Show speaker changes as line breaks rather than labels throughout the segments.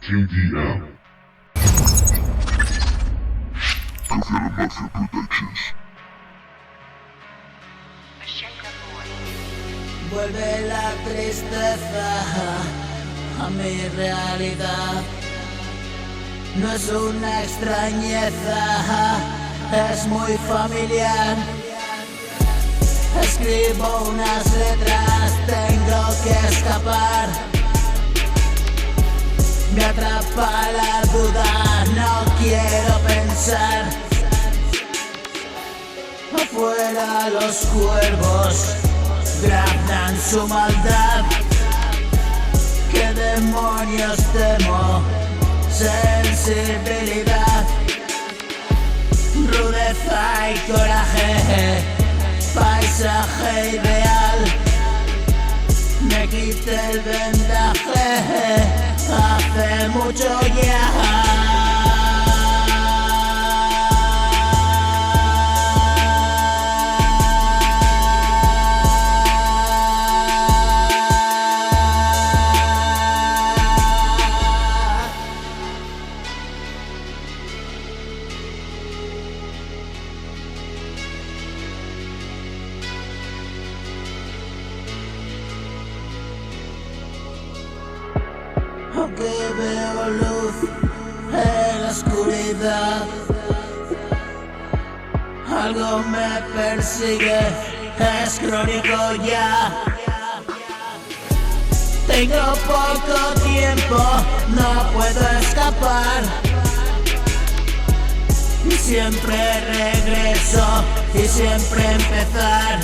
Team DM. Confirm Mafia Productions.
Vuelve la tristeza a mi realidad. No es una extrañeza, es muy familiar. Escribo unas letras, tengo que escapar. Me atrapa la duda, no quiero pensar. Afuera los cuervos graban su maldad. ¿Qué demonios temo? Sensibilidad, rudeza y coraje, paisaje ideal. Me quité el vendaje hace mucho ya. Aunque veo luz en la oscuridad, algo me persigue, es crónico ya. Tengo poco tiempo, no puedo escapar. Y siempre regreso y siempre empezar.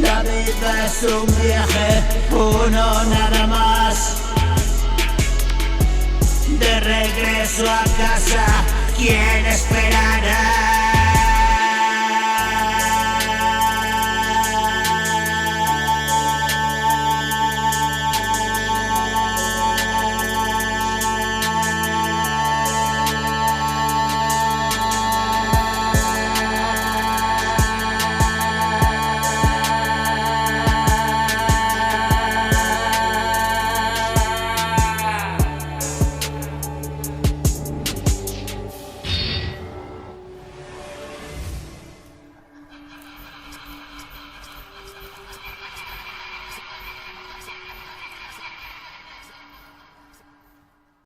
La vida es un viaje, uno nada más. De regreso a casa, ¿quién esperará?